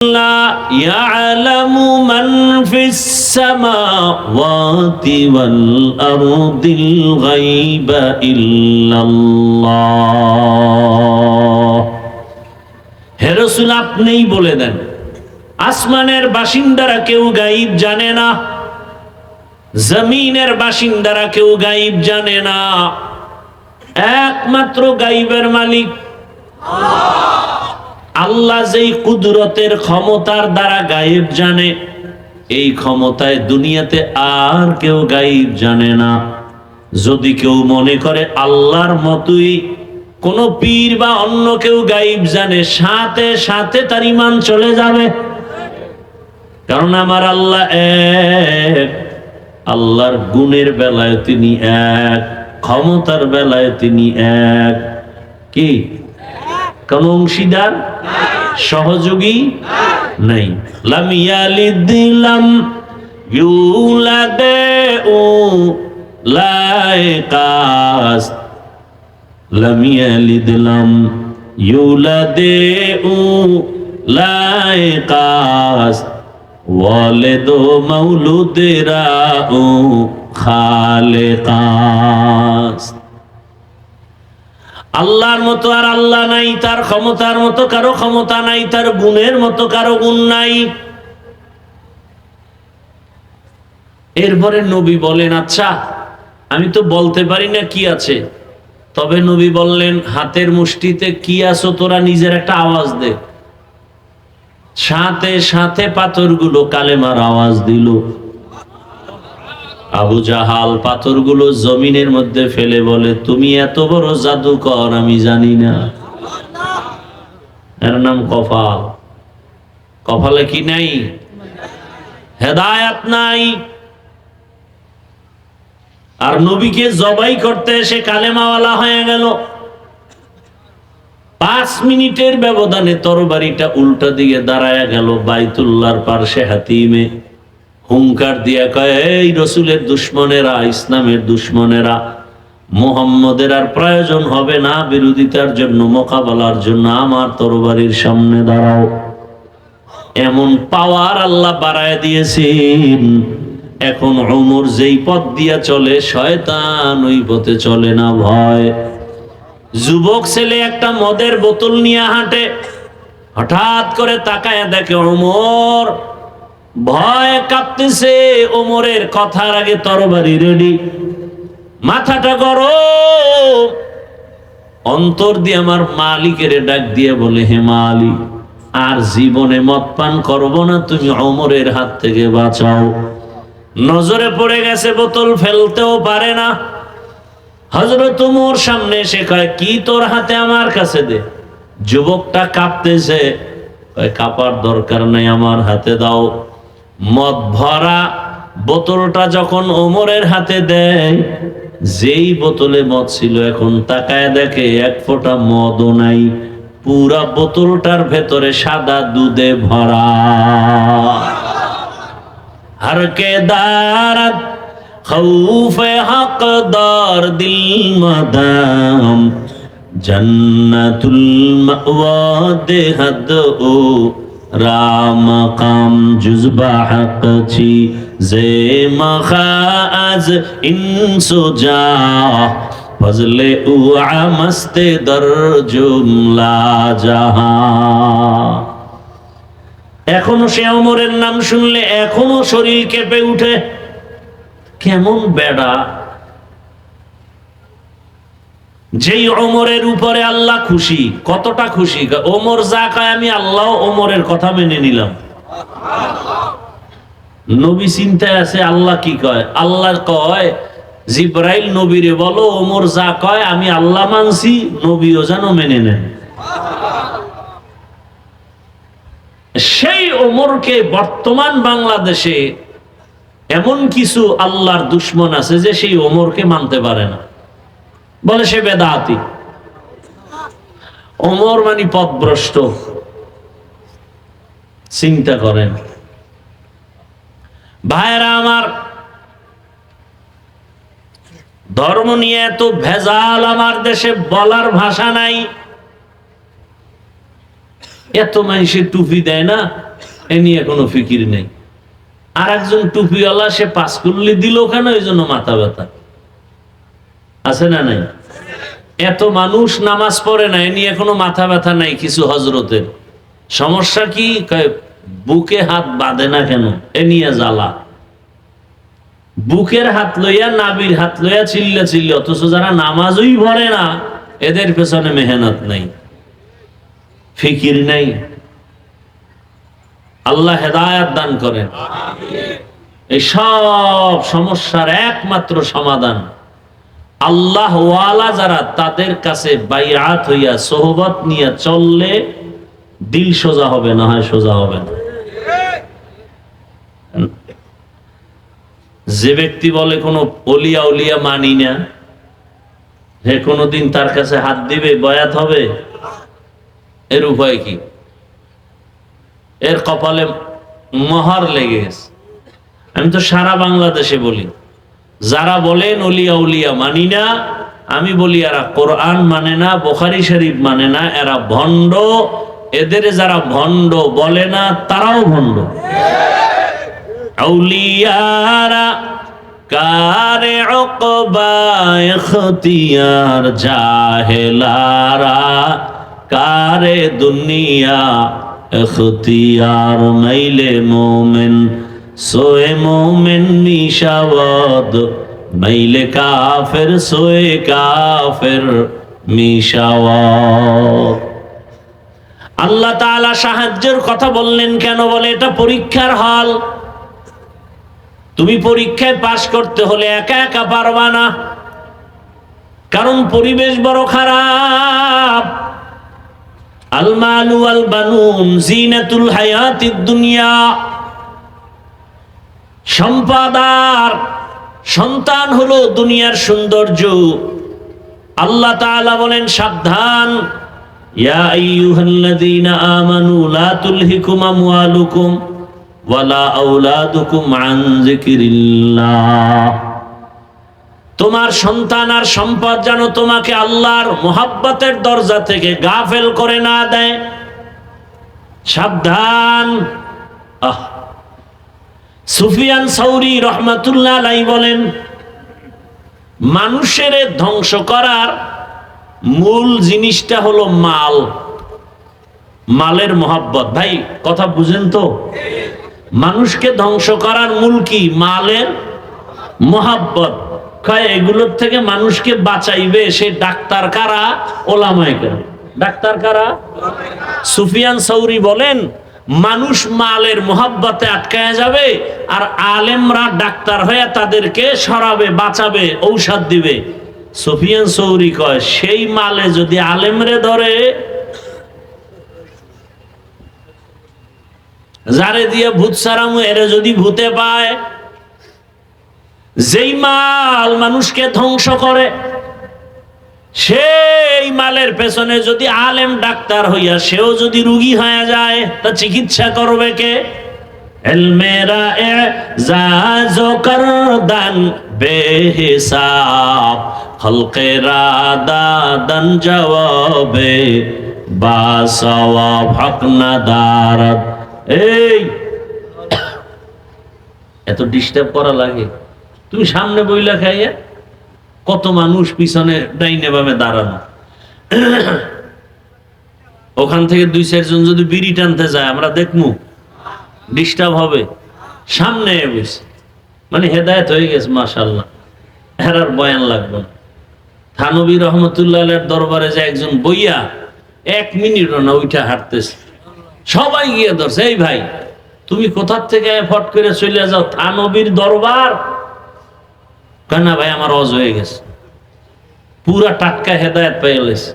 لا يعلم من في السماوات والأرض الغيب إلا الله। হে রাসূল, আপনিই বলে দেন, আসমানের বাসিন্দারা কেউ গায়েব জানে না, জমিনের বাসিন্দারা কেউ গায়েব জানে না, একমাত্র গায়েবের মালিক আল্লাহ। যেই কুদরতের ক্ষমতার দ্বারা গায়েব জানে, এই ক্ষমতায় দুনিয়াতে আর কেউ গায়েব জানে না। যদি কেউ মনে করে আল্লাহর মতোই কোন পীর বা অন্য কেউ গায়েব জানে, সাথে সাথে তার ঈমান চলে যাবে। কারণ আমার আল্লাহ এক, আল্লাহর গুণের বেলায় তিনি এক, ক্ষমতার বেলায় তিনি এক। কি কোন অংশীদার সহযোগী নাই। লাম ইয়ালিদ লাম ইউলাদ লা ইয়াকাস, লাম ইয়ালিদ লাম ইউলাদ লা ইয়াকাস, ওয়ালিদ মাউলুদেরা খালেকাস। আল্লাহর মতো আর আল্লাহ নাই, তার ক্ষমতার মতো কারো ক্ষমতা নাই, তার গুণের মতো কারো গুণ নাই। এরপরে নবী বলেন, আচ্ছা আমি তো বলতে পারি না কি আছে, তবে নবী বললেন, হাতের মুষ্টিতে কি আছো তোরা নিজের একটা আওয়াজ দে। সাথে সাথে পাথরগুলো কালেমার আওয়াজ দিল। আবু জাহাল পাথরগুলো জমিনের মধ্যে ফেলে বলে, তুমি এত বড় জাদুকর আমি জানি না। এর নাম কপাল। কপালে কি নাই? হেদায়েত নাই। আর নবীকে জবাই করতে এসে কালেমাওয়ালা হয়ে গেল। 5 মিনিটের ব্যবধানে তরবারিটা উল্টা দিকে দাঁড়ায় গেল বাইতুল্লাহর পার্শ্বে হাতিমে। হুঙ্কার দিয়া কয়, এই রসুলের দুশ্মনেরা, ইসলামের দুশ্মনেরা, মুহাম্মদের আর প্রয়োজন হবে না বিরোধিতার জন্য, মোকাবেলার জন্য, আমার তরবারির সামনে দাঁড়াও। এমন পাওয়ার আল্লাহ বাড়ায় দিয়েছেন, এখন ওমর যেই পথ দিয়া চলে, শয়তান ওই পথে চলে না। ভয়। যুবক ছেলে একটা মদের বোতল নিয়ে হাঁটে, হঠাৎ করে তাকায় দেখে ওমর, ভয় কাঁপতেছে। ওমরের কথার আগে তরবারি রেডি, মাথাটা গরম। অন্তর দিয়ে আমার মালিকের ডাক দিয়ে বলে, হে মালিক, আর জীবনে মদ পান করবো না, তুমি ওমরের হাত থেকে বাঁচাও। নজরে পড়ে গেছে, বোতল ফেলতেও পারে না। হযরত ওমর সামনে এসে কয়, কি তোর হাতে, আমার কাছে দে। যুবকটা কাঁপতেছে, কয়, কাঁপার দরকার নাই, আমার হাতে দাও। মদ ভরা বোতলটা যখন ওমরের হাতে দেয়, যেই বোতলে মদ ছিল, এখন তাকায় দেখে এক ফোঁটা মদও নাই, পুরা বোতলটার ভেতরে সাদা দুধে ভরা। হরকে দারাত খৌফে হকদার দিল মাদাম, জন্নতুল মাওয়া দেহদ ও রাম কাম জুজবা হক ছি জে মখাজ ইনসুজা ফজলে উ আমস্তে দর জুমলা জাহা। এখনো সে ওমরের নাম শুনলে এখনো শরীর কেঁপে উঠে। কেমন বেড়া, যেই ওমরের উপরে আল্লাহ খুশি। কতটা খুশি? ওমর যা কয় আমি আল্লাহ ওমরের কথা মেনে নিলাম। নবী চিন্তায় আছে, আল্লাহ কি কয়। আল্লাহ কয়, জিবরাইল নবীরে বলো, ওমর যা কয় আমি আল্লাহ মানছি, নবীও যেন মেনে নেন। সেই ওমরকে বর্তমান বাংলাদেশে এমন কিছু আল্লাহর দুশ্মন আছে যে সেই ওমরকে মানতে পারে না, বলে সে বেদাতি। ওমর মানে পথভ্রষ্ট। চিন্তা করেন ভাইরা আমার, ধর্ম নিয়ে এত ভেজাল আমার দেশে বলার ভাষা নাই। এত মানুষের টুপি দেয় না, এ নিয়ে কোনো ফিকির নেই। আর একজন টুপিওয়ালা সে পাঁচকুল্লি দিল কেন, এই জন্য মাথা ব্যথা। আছে না নাই? এত মানুষ নামাজ পড়ে না, এ নিয়ে কোনো মাথা ব্যথা নাই। কিছু হজরতের সমস্যা কি, বুকে হাত বাঁধে না কেন, এ নিয়ে জ্বালা। বুকের হাত লইয়া নাবির হাত লইয়া চিল্লা চিল্লি, অথচ যারা নামাজই পড়ে না এদের পেছনে মেহনত নাই, ফিকির নাই। আল্লাহ হেদায়েত দান করেন। এই সব সমস্যার একমাত্র সমাধান আল্লাহ ওয়ালা যারা, তাদের কাছে বাইআত হইয়া সোহবত নিয়ে চললে দিল সোজা হবে, না হয় সোজা হবে না। যে ব্যক্তি বলে কোনো অলিয়া উলিয়া মানি না, যে কোনোদিন তার কাছে হাত দিবে, বয়াত হবে, এর উপায় কি? এর কপালে মোহর লেগে গেছে। আমি তো সারা বাংলাদেশে বলি, যারা বলেন অলিয়া উলিয়া মানি না, আমি বলি এরা কোরআন মানে না, বুখারী শরীফ মানে না, এরা ভণ্ড। এদের যারা ভণ্ড বলে না, তারাও ভণ্ড। আউলিয়ারা কারে উকবা ইখতিয়ার, জাহেলারা কারে দুনিয়া ইখতিয়ার। মাইলে মোমেন সোয়ে মোমেন মিশাওয়াদ, মাইলে কাফের সোয়ে কাফের মিশাওয়াদ। আল্লাহ তাআলা সাহায্যের কথা বললেন কেন? বলে এটা পরীক্ষার হল। তুমি পরীক্ষায় পাশ করতে হলে একা একা পারবা না, কারণ পরিবেশ বড় খারাপ। আল মালু ওয়াল বানুন জিনাতুল হায়াতিদ দুনিয়া। সম্পদ আর সন্তান হলো দুনিয়ার সৌন্দর্য। আল্লাহ তাআলা বলেন সাবধান, ইয়া আইয়ুহাল্লাযীনা আমানু লা তুলহিকুম আমওয়ালুকুম ওয়ালা আওলাদুকুম আন যিকরিল্লাহ। তোমার সন্তান আর সম্পদ যেন তোমাকে আল্লাহর মুহাব্বতের দরজা থেকে গাফেল করে না দেয়। সাবধান। সুফিয়ান সাউরি রহমাতুল্লাহ আলাইহি বলেন, মানুষের ধ্বংস করার মূল জিনিসটা হলো মাল, মালের মোহাব্বত। ভাই কথা বুঝেন তো? মানুষকে ধ্বংস করার মূল কি? মালের মোহাব্বত। এগুলোর থেকে মানুষকে বাঁচাইবে সে ডাক্তার কারা? ওলামায়ে কেরাম। ডাক্তার কারা? সুফিয়ান সাউরি বলেন, মানুষ মালের মোহাব্বতে আটকায় যাবে, আর আলেমরা ডাক্তার হয়ে তাদেরকে সরাবে, বাঁচাবে, ঔষধ দিবে। সুফিয়ান সাউরি কয়, সেই মালে যদি আলেমরে ধরে, যারে দিয়ে ভূত সারামু এরে যদি ভূতে পায়, যেই মাল মানুষকে ধ্বংস করে, সেই মালের পেছনে যদি আলেম ডাক্তার হইয়া সেও যদি রোগী হয়ে যায়, তা চিকিৎসা করবে কে? ইলমেরা এজাজ করদান বেহিসাব, খলকেরা দাদান জবাবে বাসওয়াব হক না দারদ। এই এত ডিস্টার্ব করা লাগে? তুমি সামনে বইলা খাইয়া, কত মানুষ পিছনে ডাইনে বামে দাঁড়ানো, ওখান থেকে দুই চারজন যদি বিড়ি টানতে যায়, আমরা দেখমু ডিস্টার্ব হবে। সামনে বসে মানে হেদায়েত হয়ে গেছে মাশাআল্লাহ, হেরার বয়ান লাগবে না। থানবী রহমতুল্লাহ আলাইহির দরবারে যে একজন বইয়া 1 মিনিটও না উঠা হাঁটতেছে, সবাই গিয়ে ধরছে, এই ভাই তুমি কোথার থেকে ফট করে চলে যাও, থানবীর দরবার। না ভাই আমার অজ হয়ে গেছে, পুরা টাটকা হেদায়েত পেয়ে গেছে।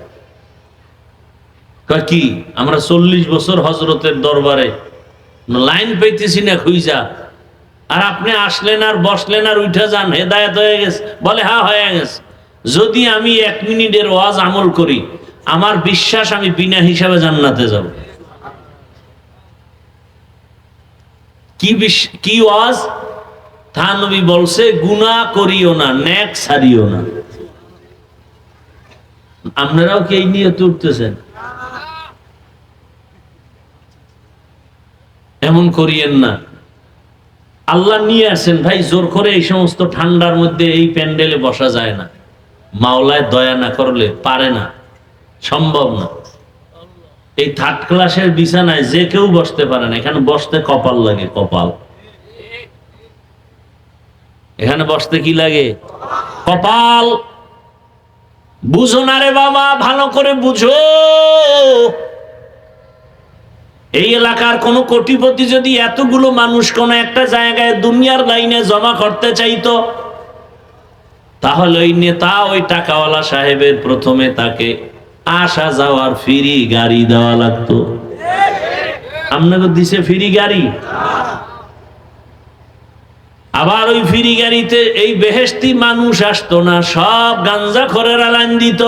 কি আমরা 40 বছর হজরতের দরবারে লাইন পাইতেছি না খুঁজা, আর আপনি আসলেন আর বসলেন আর উঠে যান, হেদায়েত হয়ে গেছে? বলে হ্যাঁ হয়ে গেছে। যদি আমি 1 মিনিটের ওয়াজ আমল করি, আমার বিশ্বাস আমি বিনা হিসাবে জান্নাতে যাব। কি ওয়াজ? থানবী বলছে, গুনাহ করিও না, নেক ছাড়িও না। আপনারাও কি এই নিয়ে তুলতেছেন? এমন করিয়েন না। আল্লাহ নিয়ে আসেন ভাই, জোর করে এই সমস্ত ঠান্ডার মধ্যে এই প্যান্ডেলে বসা যায় না। মাওলায় দয়া না করলে পারে না, সম্ভব না। এই থার্ড ক্লাসের বিছানায় যে কেউ বসতে পারে না। এখানে বসতে কপাল লাগে, কপাল। এখানে বসতে কি লাগে? কপাল। বুঝো না রে বাবা, ভালো করে বুঝো। এই এলাকার কোন কোটিপতি যদি এতগুলো মানুষ কোন একটা জায়গায় দুনিয়ার লাইনে জমা করতে চাইতো, তাহলে ওই নেতা, ওই টাকাওয়ালা সাহেবের প্রথমে তাকে আসা যাওয়ার ফ্রি গাড়ি দেওয়া লাগতো। আপনাকে দিছে ফ্রি গাড়ি, আবার ওই ফ্রি গাড়িতে এই বেহেশতি মানুষ আসতো না, সব গাঞ্জাখোরেরা লাইন দিত।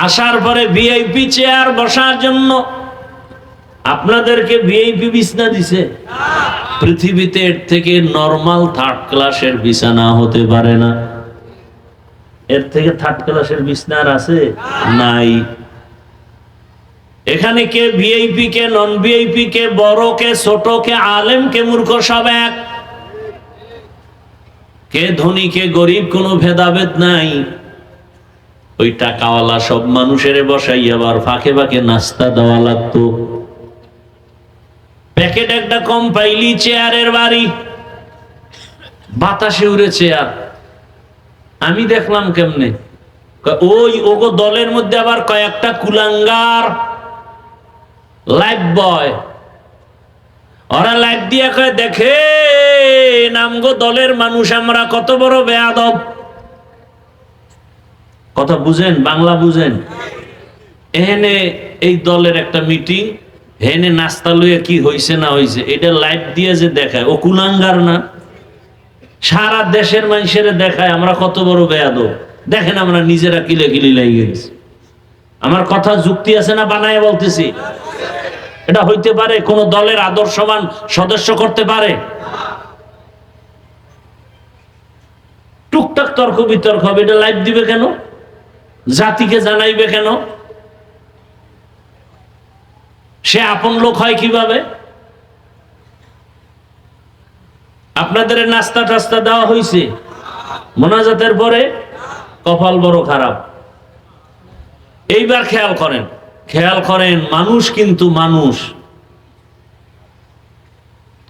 আসার পরে ভিআইপি চেয়ার বসার জন্য আপনাদেরকে ভিআইপি বিছানা দিছে। পৃথিবীতে এর থেকে নরমাল থার্ড ক্লাসের বিছানা হতে পারে না। এর থেকে থার্ড ক্লাসের বিছানা আর আছে? নাই। এখানে কে ভিআইপি, কে নন ভিআইপি, কে বড়, কে ছোট, কে আলেম, কে মূর্খ, সব এক। কে ধনী, কে গরিব, কোনো ভেদাভেদ নাই। ওই টাকাওয়ালা সব মানুষের বসাই আবার ফাঁকে ফাঁকে নাস্তা দেওয়া লাগতো। প্যাকেট একটা কম পাইলি চেয়ারের বাড়ি, বাতাসে উড়ে চেয়ার। আমি দেখলাম কেমনে, ওই ওগো দলের মধ্যে আবার কয়েকটা কুলাঙ্গার লাইফ বয়, ওরা লাইফ দিয়ে কয়, দেখে নামগো দলের মানুষ আমরা কত বড় বেয়াদব। কথা বুঝেন, বাংলা বুঝেন? এখানে এই দলের একটা মিটিং, হেনে নাস্তা লইয়া কি হইছে না হইছে এটা লাইভ দিয়ে যে দেখায়, ও কুলাঙ্গার না? সারা দেশের মানুষের দেখায় আমরা কত বড় বেয়াদব। দেখেন আমরা নিজেরা কিলে কিলি লাগিয়ে গেছি। আমার কথা যুক্তি আছে না বানায় বলতেছি? এটা হইতে পারে কোন দলের আদর্শবান সদস্য করতে পারে? টুকটাক তর্ক বিতর্ক হবে, এটা লাইভ দিবে কেন? জাতিকে জানাইবে কেন? সে আপন লোক হয় কিভাবে? আপনাদের নাস্তা টাস্তা দেওয়া হয়েছে মোনাজাতের পরে? কপাল বড় খারাপ। এইবার খেয়াল করেন, খেয়াল করেন, মানুষ কিন্তু মানুষ,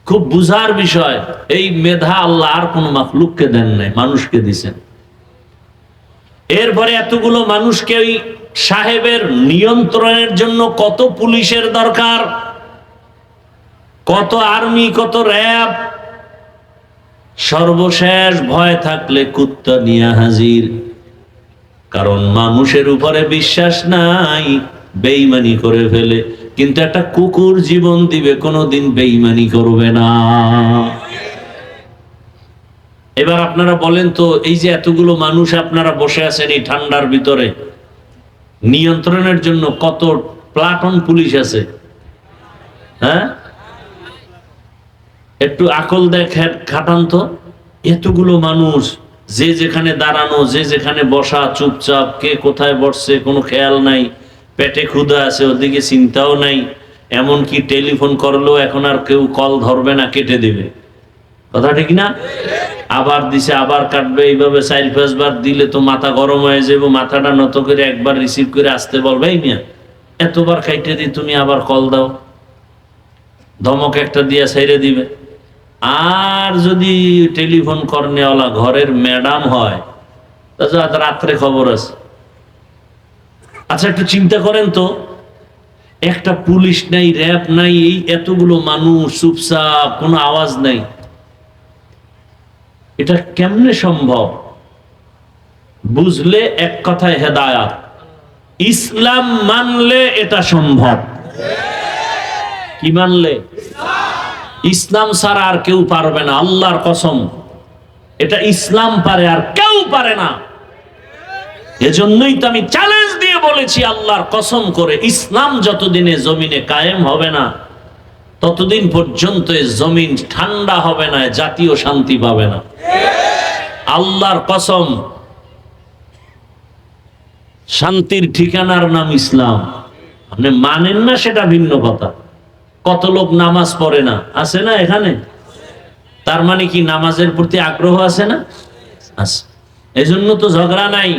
খুব বুঝার বিষয়। এই মেধা আল্লাহ আর কোন মাখলুককে দেন নাই, মানুষকে দিছেন। এরপরে এতগুলো মানুষকে ওই সাহেবের নিয়ন্ত্রণের জন্য কত পুলিশের দরকার, কত আর্মি, কত র্যাব। সর্বশেষ ভয় থাকলে কুত্তা নিয়ে হাজির। কারণ মানুষের উপরে বিশ্বাস নাই, বেঈমানি করে ফেলে। কিন্তু একটা কুকুর জীবন দিবে, কোনোদিন বেঈমানি করবে না। এবার আপনারা বলেন তো, এই যে এতগুলো মানুষ আপনারা বসে আছেন এই ঠান্ডার ভিতরে, নিয়ন্ত্রণের জন্য কত প্লাটুন পুলিশ আছে? হ্যাঁ, একটু আকল দেখেন, খাটান তো। এতগুলো মানুষ, যে যেখানে দাঁড়ানো, যে যেখানে বসা, চুপচাপ, কে কোথায় বসছে কোনো খেয়াল নাই। পেটে ক্ষুধা আছে, ওদিকে চিন্তাও নাই। এমনকি টেলিফোন করলেও এখন আর কেউ কল ধরবে না, কেটে দেবে। কথা ঠিক না? আবার দিছে, আবার কাটবে, এইভাবে 4-5 বার দিলে তো মাথা গরম হয়ে যাবে। মাথাটা নত করে একবার রিসিভ করে আসতে বলবে, এই মিয়া এতবার কাইটে দি, তুমি আবার কল দাও। ধমক একটা দিয়া ছেড়ে দিবে। আর যদি টেলিফোন করনেওয়ালা ঘরের ম্যাডাম হয়, তা রাত্রে খবর আছে। আচ্ছা একটু চিন্তা করেন তো, একটা পুলিশ নাই, র্যাব নাই, এই এতগুলো মানুষ চুপচাপ, কোনো আওয়াজ নাই। এটা কেমনে সম্ভব? বুঝলে এক কথায় হেদায়াত। ইসলাম মানলে এটা সম্ভব। কি মানলে? ইসলাম ছাড়া আর কেউ পারবে না, আল্লাহর কসম। এটা ইসলাম পারে, আর কেউ পারে না। এজন্যই তো আমি চ্যালেঞ্জ দিয়ে বলেছি, আল্লাহর কসম করে, ইসলাম যতদিনে জমিনে কায়েম হবে না, ততদিন পর্যন্ত জমিন ঠান্ডা হবে না, জাতীয় শান্তি পাবে না। আল্লাহর কসম, শান্তির ঠিকানার নাম ইসলাম। আপনি মানেন না সেটা ভিন্ন কথা। কত লোক নামাজ পড়ে না, আছে না এখানে? তার মানে কি নামাজের প্রতি আগ্রহ আছে না? আছে। এজন্য তো ঝগড়া নাই।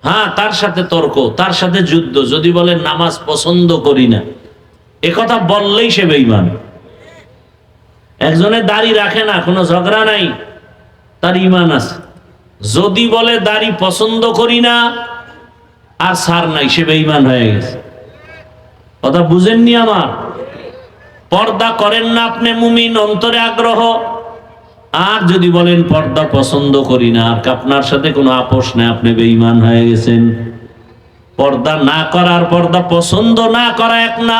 হ্যাঁ, তার সাথে তর্ক, তার সাথে যুদ্ধ। যদি বলে নামাজ পছন্দ করি না, এ কথা বললেই সে বেঈমান। একজনে দাড়ি রাখে না, কোনো ঝগড়া নাই, তার ঈমান আছে। যদি বলে দাড়ি পছন্দ করি না আর ছাড় নাই, সে বেঈমান হয়ে গেছে। কথা বুঝেননি আমার? পর্দা করেন না আপনি মুমিন, অন্তরে আগ্রহ। আর যদি বলেন পর্দা পছন্দ করি না, আর আপনার সাথে কোনো আপোষ নাই, আপনি বেঈমান হয়ে গেছেন। পর্দা না করার পর্দা পছন্দ না করা এক না।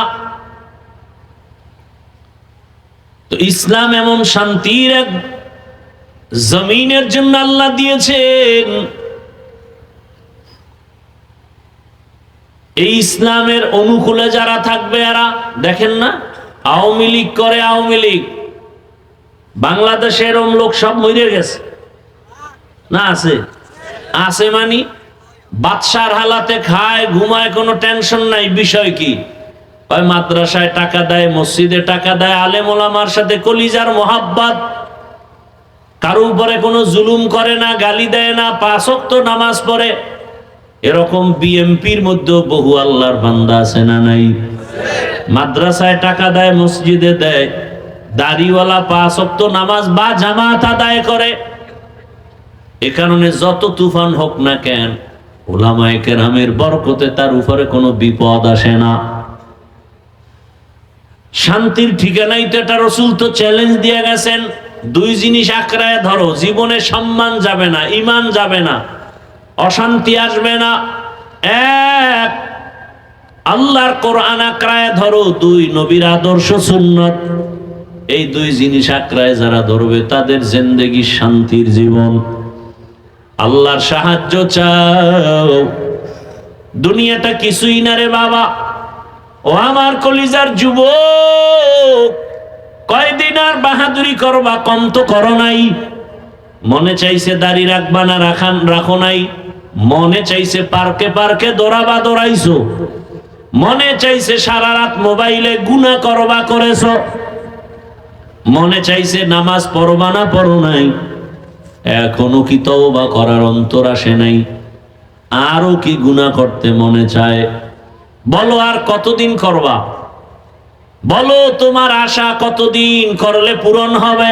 তো ইসলাম এমন শান্তির এক জমিনের জন্য আল্লাহ দিয়েছেন। এই ইসলামের অনুকূলে যারা থাকবে, এরা দেখেন না আওয়ামী লীগ করে, আওয়ামী লীগ। বাংলাদেশের এরকম লোক সব মরে গেছে না? আছে? আছে মানে বাদশার হালাতে খায়, ঘুমায়, কোনো টেনশন নাই। বিষয় কি? ওই মাদ্রাসায় টাকা দেয়, মসজিদে টাকা দেয়, আলেম ওলামার সাথে কলিজার মোহাব্বত, কারো উপরে কোনো জুলুম করে না, গালি দেয় না, 5 ওয়াক্ত নামাজ পড়ে। এরকম বিএমপির মধ্যেও বহু আল্লাহর বান্দা আছে না নাই? মাদ্রাসায় টাকা দেয়, মসজিদে দেয়, দাড়িওয়ালা 5 ওয়াক্ত নামাজ বা জামাত আদায় করে। এ কারণে যত তুফান হোক না কেন, উলামায়ে কেরামের বরকতে তার উপরে কোনো বিপদ আসে না। শান্তির ঠিকানাই তো এটা। রাসূল তো চ্যালেঞ্জ দিয়ে গেছেন, 2 জিনিস আঁকড়ায় ধরো, জীবনে সম্মান যাবে না, ঈমান যাবে না, অশান্তি আসবে না। 1, আল্লাহর কোরআন আঁকড়ায় ধরো। 2, নবীর আদর্শ সুন্নাত। এই 2 জিনিস আঁকড়ায় যারা ধরবে, তাদের জিন্দেগি শান্তির জীবন। আল্লাহর সাহায্য চাও, দুনিয়াটা কিছুই না রে বাবা। ও আমার কলিজার যুবক, কয়দিন আর বাহাদুরি করবা? কম তো করো নাই। মনে চাইছে দাড়ি রাখবা না, রাখো নাই। মনে চাইছে পার্কে পার্কে দৌড়াবা, দৌড়াইছো। মনে চাইছে সারা রাত মোবাইলে গুনাহ করবা, করেছো। মনে চাইছে নামাজ পড়বা না, পড়ো নাই। এখনো কি তওবা করার অন্তর আসে নাই? আরো কি গুনাহ করতে মনে চায়? বলো আর কতদিন করবা? বলো তোমার আশা কতদিন করলে পূরণ হবে?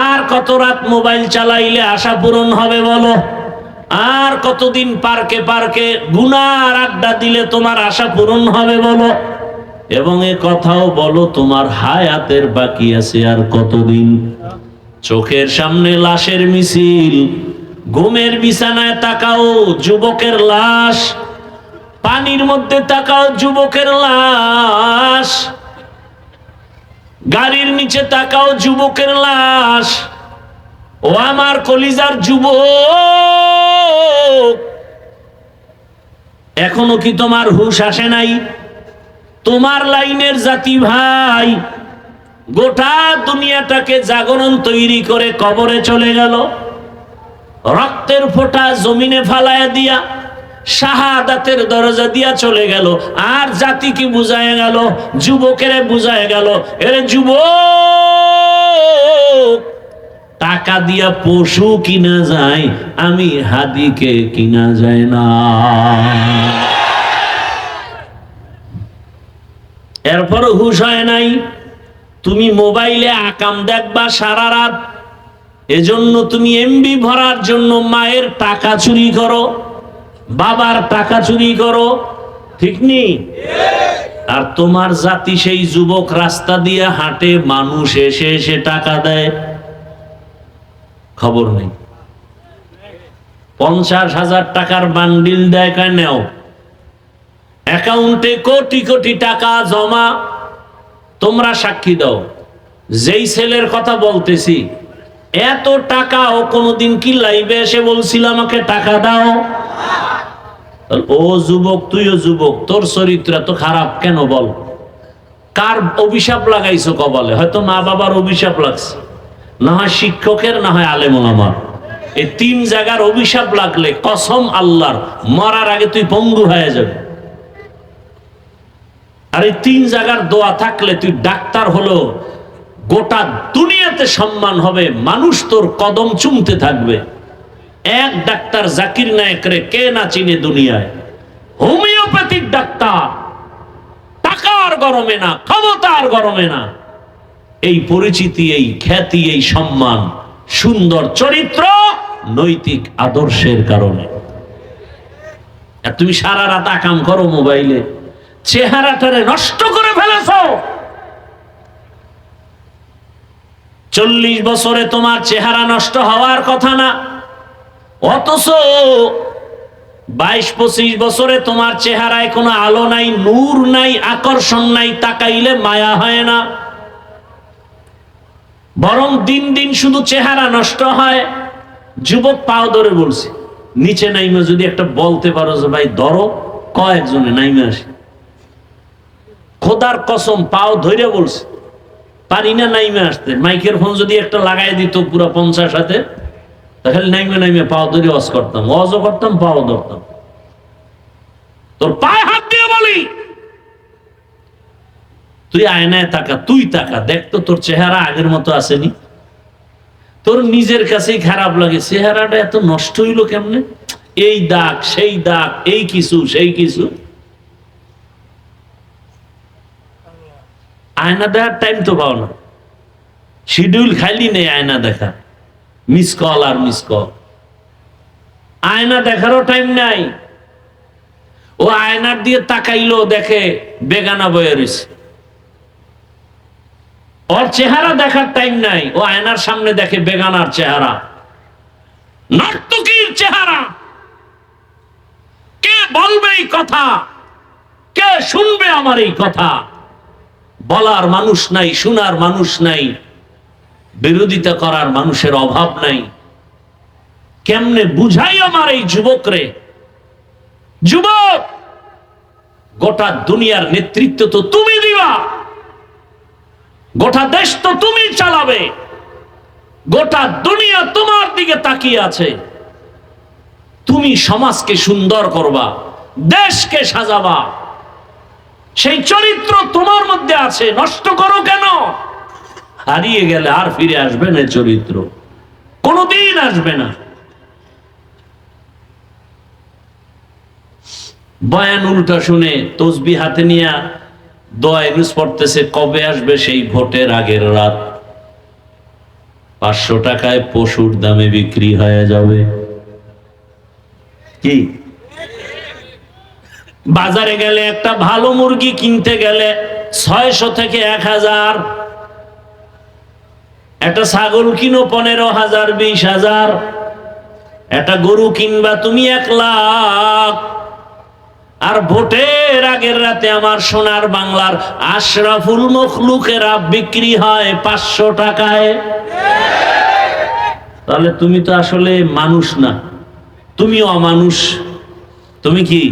আর কত রাত মোবাইল চালাইলে আশা পূরণ হবে বলো? আর কতদিন পার্কে পার্কে গুনার আড্ডা দিলে তোমার আশা পূরণ হবে বলো? এবং এ কথাও বলো, তোমার হায়াতের বাকি আছে আর কতদিন? চোখের সামনে লাশের মিছিল, ঘুমের বিছানায় তাকাও, যুবকের লাশ। পানির মধ্যে তাকাও, যুবকের লাশ। গাড়ির নিচে তাকাও, যুবকের লাশ। ও আমার কলিজার যুবক, এখনো কি তোমার হুঁশ আসে নাই? তোমার লাইনের জাতি ভাই গোটা দুনিয়াটাকে জাগরণ তৈরি করে কবরে চলে গেল, রক্তের ফোঁটা জমিনে ফালায়া দিয়া শাহাদাতের দরজা দিয়া চলে গেল। আর জাতিকে বুঝায় গেল, যুবকের বুঝায় গেল, এর যুবক, টাকা দিয়া পশু কিনা যায়, আমি হাদিকে কিনা যায় না। এরপর হুঁশ হয় নাই। তুমি মোবাইলে আকাম দেখবা সারা রাত, এজন্য তুমি এমবি ভরার জন্য মায়ের টাকা চুরি করো, বাবার টাকা চুরি করো, ঠিক নেই? আর তোমার জাতি সেই যুবক রাস্তা দিয়ে হাঁটে, মানুষ এসে এসে টাকা দেয়, খবর নেই। 50,000 টাকার বান্ডিল দেয়, কয় নেও। অ্যাকাউন্টে কোটি কোটি টাকা জমা। তোমরা সাক্ষী দাও, যেই ছেলের কথা বলতেছি, এত টাকা ও কোনোদিন কি লাইভে এসে বলছিল আমাকে টাকা দাও? ও যুবক, তুইও যুবক, তোর চরিত্র তো খারাপ কেন বল? কার অভিশাপ লাগাইছো কপালে? হয়তো মা বাবার অভিশাপ লাগছে, না হয় শিক্ষকের, না হয় আলেম ওলামার। এই 3 জায়গার অভিশাপ লাগলে কসম আল্লাহর, মরার আগে তুই পঙ্গু হয়ে যাবে। আর এই 3 জায়গার দোয়া থাকলে তুই ডাক্তার হলো গোটা দুনিয়াতে সম্মান হবে, মানুষ তোর কদম চুমতে থাকবে। এক ডাক্তার জাকির নায়েকরে কে না চিনে দুনিয়ায়? হোমিওপ্যাথিক ডাক্তার, টাকার গরমে না, ক্ষমতার গরমে না, এই পরিচিতি, এই খ্যাতি, এই সম্মান, সুন্দর চরিত্র, নৈতিক আদর্শের কারণে। আর তুমি সারা রাত আকাম করো মোবাইলে, চেহারাটারে নষ্ট করে ফেলেছো। 40 বছরে তোমার চেহারা নষ্ট হওয়ার কথা না, অথচ 22-25 বছরে তোমার চেহারায় কোনো আলো নাই, নূর নাই, আকর্ষণ নাই, তাকাইলে মায়া হয় না, বরং দিন দিন শুধু চেহারা নষ্ট হয়। যুবক পাও ধরে বলছে, নিচে নাইমে যদি একটা বলতে পারো যে ভাই ধরো, কয়েকজনে নাইমে আসে। খোদার কসম পাও ধরে বলছে, পারি না নাইমে আসতে। মাইকের ফোন যদি একটা লাগাই দিত পুরো 50 হাতে, তাহলে নাইমে নাইমে পাও ধরে ওয়াজ করতাম, ওয়াজও করতাম, পাও ধরতাম। তোর পায়ে হাত দিয়ে বলি, তুই আয়নায় তাকা, তুই তাকা, দেখ তো তোর চেহারা আগের মতো আসেনি। তোর নিজের কাছেই খারাপ লাগে, চেহারাটা এত নষ্ট হইলো কেমনে? এই দাগ, সেই দাগ, এই কিছু, সেই কিছু। আয়না দেখার টাইম তো পাও না, শিডিউল খালি নেই আয়না দেখা, মিস কল আর মিস কল। আয়না দেখারও টাইম নাই। ও আয়নার দিয়ে তাকাইলো, দেখে বেগানা বয়ে রয়েছে। ওর চেহারা দেখার টাইম নাই, ও আয়নার সামনে দেখে বেগানার চেহারা, নর্তকীর চেহারা। কে বলবে এই কথা? কে শুনবে আমার এই কথা? বলার মানুষ নাই, শোনার মানুষ নাই, বিরোধিতা করার মানুষের অভাব নাই। কেমনে বুঝাই আমার এই যুবকরে? যুবক, গোটা দুনিয়ার নেতৃত্ব তো তুমি দিবা, গোটা দেশ তো তুমি চালাবে, গোটা দুনিয়া তোমার দিকে তাকিয়ে আছে। তুমি সমাজকে সুন্দর করবা, দেশকে সাজাবা, সেই চরিত্র তোমার মধ্যে আছে। নষ্ট করো কেন? হারিয়ে গেলে আর ফিরে আসবে না, চরিত্র কোনদিন আসবে না। বয়ান উল্টা শুনে তসবিহ হাতে নিয়ে দোয়া ইউজ পড়তেছে, কবে আসবে সেই ভোটের আগের রাত, 500 টাকায় পশুর দামে বিক্রি হয়ে যাবে। কি বাজারে গেলে একটা ভালো মুরগি কিনতে গেলে 600 থেকে 1000, একটা ছাগল কিনো 15,000, 20,000, একটা গরু কিনবা তুমি 1 লাখ। আর ভোটের আগের রাতে আমার সোনার বাংলার আশরাফুল মখলুকেরা বিক্রি হয় 500 টাকায়। তাহলে তুমি তো আসলে মানুষ না, তুমি অমানুষ। তুমি কি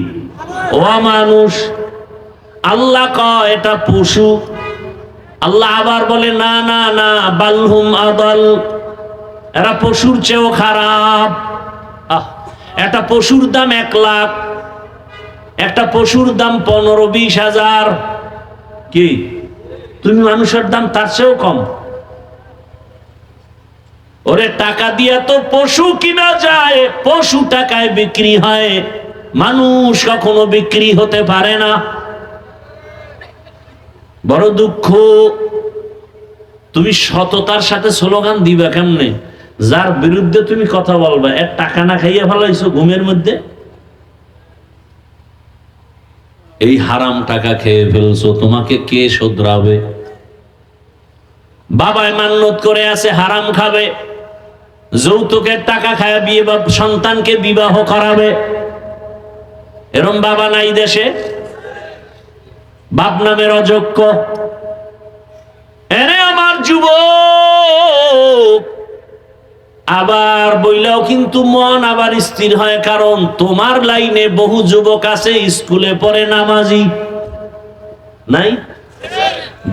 অমানুষ? আল্লাহ কয় এটা পশু, আল্লাহ আবার বলে না না না, বালহুম আদাল, এরা পশুর চেয়েও খারাপ। একটা পশুর দাম 1 লাখ, একটা পশুর দাম 15-20,000। কি তুমি মানুষের দাম তার চেয়েও কম? ওরে টাকা দিয়া তো পশু কিনা যায়, পশু টাকায় বিক্রি হয়, মানুষ কখনো বিক্রি হতে পারে না। বড় দুঃখ। তুমি সততার সাথে স্লোগান দিবা কেমনে? যার বিরুদ্ধে তুমি কথা বলবা, এর টাকা না খাইয়া ফেলাইছো ঘুমের মধ্যে, এই হারাম টাকা খেয়ে ফেলছো, তোমাকে কে শোধরাবে? বাবায় মান্যত করে আছে হারাম খাবে, যৌতুকের টাকা খায় বিয়ে বা সন্তানকে বিবাহ করাবে। এরম বাবা নাই দেশে? বাপ নামের অযোগ্য। এরে আমার যুবক, আবার বইলাও কিন্তু মন আবার স্থির হয়, কারণ তোমার লাইনে বহু যুবক আছে স্কুলে পড়ে নামাজি নাই?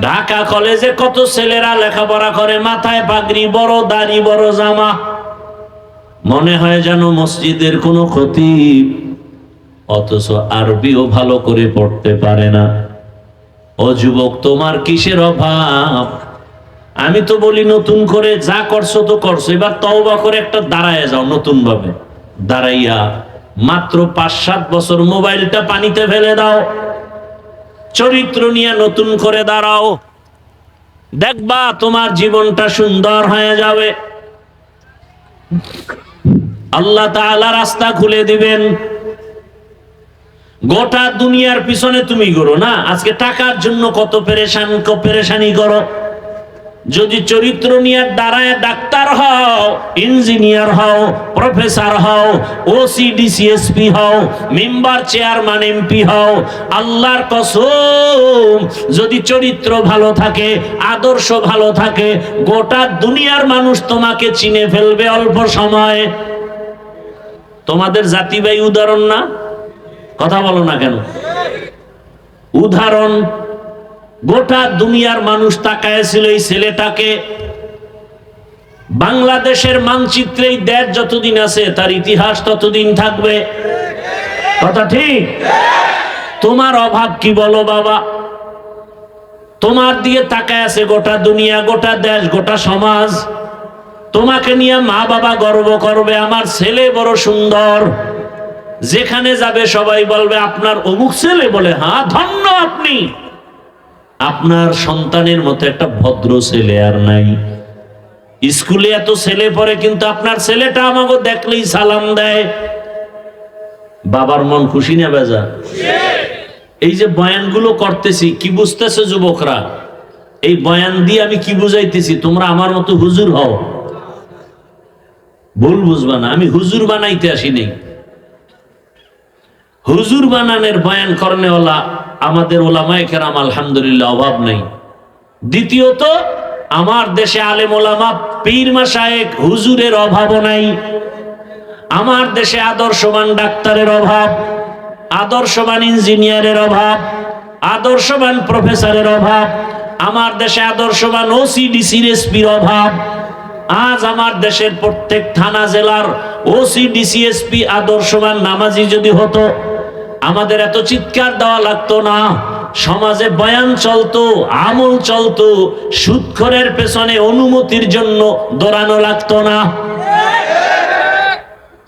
ঢাকা কলেজে কত ছেলেরা লেখাপড়া করে, মাথায় পাগড়ি, বড় দাড়ি, বড় জামা, মনে হয় যেন মসজিদের কোনো খতিব, অথচ আরবিও ভালো করে পড়তে পারে না। ও যুবক, তোমার কিসের অভাব? আমি তো বলি নতুন করে যা করছো তো করছো, এবার তওবা করে একটা দাঁড়ায় যাও, নতুন ভাবে দাঁড়াইয়া মাত্র 5-7 বছর মোবাইলটা পানিতে ফেলে দাও, চরিত্র নিয়ে নতুন করে দাঁড়াও, দেখবা তোমার জীবনটা সুন্দর হয়ে যাবে। আল্লাহ তাআলা রাস্তা খুলে দিবেন। গোটা দুনিয়ার পিছনে তুমি করো না, আজকে টাকার জন্য কত পেরেশানি করো। যদি চরিত্র নিয়ে দাঁড়ায় ডাক্তার হও, ইঞ্জিনিয়ার হও, প্রফেসর হও, ওসি ডিসিএসপি হও, মেম্বার চেয়ারম্যান এমপি হও, আল্লাহর কসম যদি চরিত্র ভালো থাকে, আদর্শ ভালো থাকে, গোটা দুনিয়ার মানুষ তোমাকে চিনে ফেলবে অল্প সময়ে। তোমাদের জাতি ভাই উদাহরণ না? কথা বলো না কেন? উদাহরণ। গোটা দুনিয়ার মানুষ তাকায়ছিল এই ছেলেটাকে। বাংলাদেশের মানচিত্রে এই দেশ যতদিন আছে তার ইতিহাস ততদিন থাকবে। কথা ঠিক? তোমার অভাব কি বলো বাবা? তোমার দিকে তাকায় আছে গোটা দুনিয়া, গোটা দেশ, গোটা সমাজ। তোমাকে নিয়ে মা বাবা গর্ব করবে, আমার ছেলে বড় সুন্দর। যেখানে যাবে সবাই বলবে আপনার অমুক ছেলে, বলে হ্যাঁ ধন্য আপনি। আপনার সন্তানের মতো একটা ভদ্র ছেলে আর নাই। স্কুলে এত ছেলে পড়ে, কিন্তু আপনার ছেলেটা আমাকে দেখলেই সালাম দেয়। বাবার মন খুশি না বেজা? এই যে বয়ানগুলো করতেছি, কি বুঝতেছে যুবকরা? এই বয়ান দিয়ে আমি কি বুঝাইতেছি? তোমরা আমার মতো হুজুর হও। ভুল বুঝবা না, আমি হুজুর বানাইতে আসি নাই। হুজুর বানানের বয়ান করনেওয়ালা আমাদের ওলামায়ে কেরাম আলহামদুলিল্লাহ অভাব নাই। দ্বিতীয়ত, আমার দেশে আলেম ওলামা পীর মাশায়েখ হুজুরের অভাবও নাই। আমার দেশে আদর্শবান ডাক্তারের অভাব, আদর্শবান ইঞ্জিনিয়ারের অভাব, আদর্শবান প্রফেসরের অভাব। আমার দেশে আদর্শবান ওসি ডিসির এসপির অভাব। আজ আমার দেশের প্রত্যেক থানা জেলার ওসি ডিসিএসপি আদর্শবান নামাজি যদি হতো, আমাদের এত চিৎকার দেওয়া লাগতো না। সমাজে বয়ান চলতো, আমল চলতো, সুদখোরের পেছনে অনুমতির জন্য দৌড়ানো লাগতো না।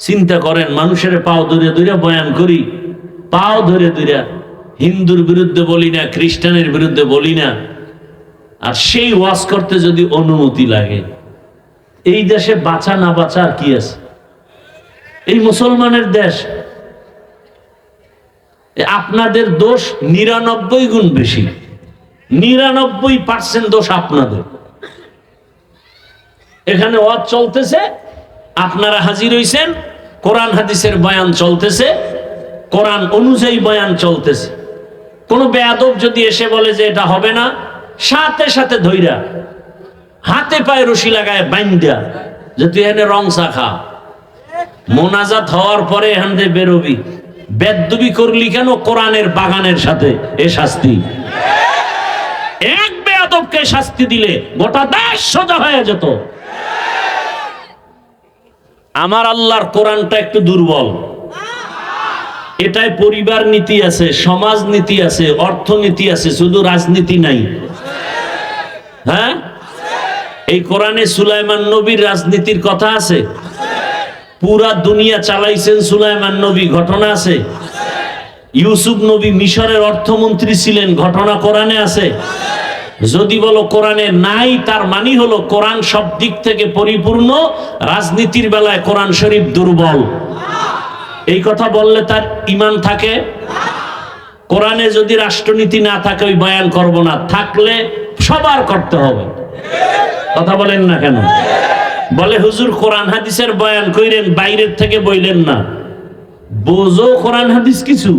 চিন্তা করেন, মানুষের পাও ধরে ধরে বয়ান করি, পাও ধরে ধরে। হিন্দুর বিরুদ্ধে বলি না, খ্রিস্টানের বিরুদ্ধে বলি না, আর সেই ওয়াজ করতে যদি অনুমতি লাগে, এই দেশে বাঁচা না বাঁচা আর কি আছে? এই মুসলমানের দেশ। আপনাদের দোষ 99 গুণ বেশি, 99% দোষ আপনাদের। এখানে ওয়াজ চলতেছে, আপনারা হাজির হইছেন, কোরআন হাদিসের বয়ান চলতেছে, কোরআন অনুযায়ী বয়ান চলতেছে। কোন বেয়াদব যদি এসে বলে যে এটা হবে না, সাথে সাথে ধইরা হাতে পায়ে রশি লাগায় বাইন্দা যে তুই এখানে রং চা। মোনাজাত হওয়ার পরে এখান থেকে বেরোবি। বেদবি করলি কেন? কোরআনের বাগানের সাথে এ শাস্তি। এক বেয়াদবকে শাস্তি দিলে গোটা দেশ সোজা হয়ে যেত। আমার আল্লাহর কোরআনটা একটু দুর্বল। এটাই পরিবার নীতি আছে, সমাজ নীতি আছে, অর্থনীতি আছে, শুধু রাজনীতি নাই। হ্যাঁ, এই কোরআনে সুলাইমান নবীর রাজনীতির কথা আছে। পুরা দুনিয়া চালাইছেন সুলাইমান নবী, ঘটনা আছে। ইউসুফ নবী মিশরের অর্থমন্ত্রী ছিলেন, ঘটনা কোরআনে আছে। যদি বলো কোরআনে নাই, তার মানে হলো কোরআন সব দিক থেকে পরিপূর্ণ, রাজনীতির বেলায় কোরআন শরীফ দুর্বল। এই কথা বললে তার ঈমান থাকে? কোরআনে যদি রাষ্ট্রনীতি না থাকে ওই বয়ান করব না, থাকলে সবার করতে হবে। কথা বলেন না কেন? বলে হুজুর কোরআন হাদিসের বয়ান কইরেন, বাইরের থেকে বইলেন না। বোঝো কোরআন হাদিস কিছু?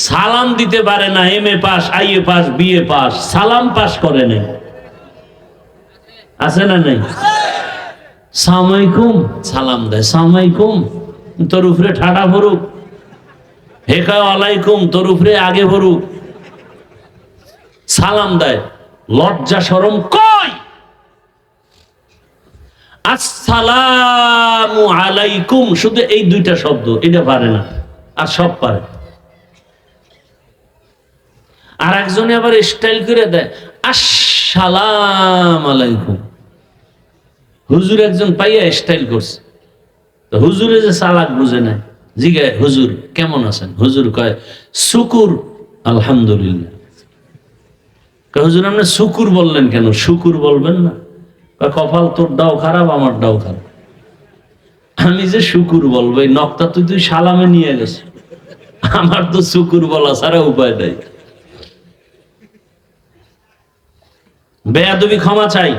সালাম দিতে পারে না, MA pass, IA pass, BA pass, সালাম পাস করে নাই। আছে না নাই? সালামালাইকুম সালাম দেয়, সালামালাইকুম তোর উপরে ঠাডা ভরুক, হেকা আলাইকুম তোর উপরে আগে ভরুক, সালাম দেয়। লজ্জা শরম কই? আসসালামু আলাইকুম, শুধু এই দুইটা শব্দ, এটা পারে না, আর সব পারে। আর একজনে আবার স্টাইল করে দেয়, আসসালাম আলাইকুম। হুজুর একজন পাইয়া স্টাইল করছে, তো হুজুরে যে চালাক বুঝে নাই, জিগায় হুজুর কেমন আছেন? হুজুর কয় শুকুর আলহামদুলিল্লাহ। হুজুর আপনি শুকুর বললেন কেন? শুকুর বলবেন না? কপাল তোর ডাও খারাপ, আমার ডাও খারাপ, আমি যে শুকুর বলবো এই নকটা তুই সালামে নিয়ে গেছ, আমার তো শুকুর বলা ছাড়া উপায় নাই। বেয়াদবি ক্ষমা চাই।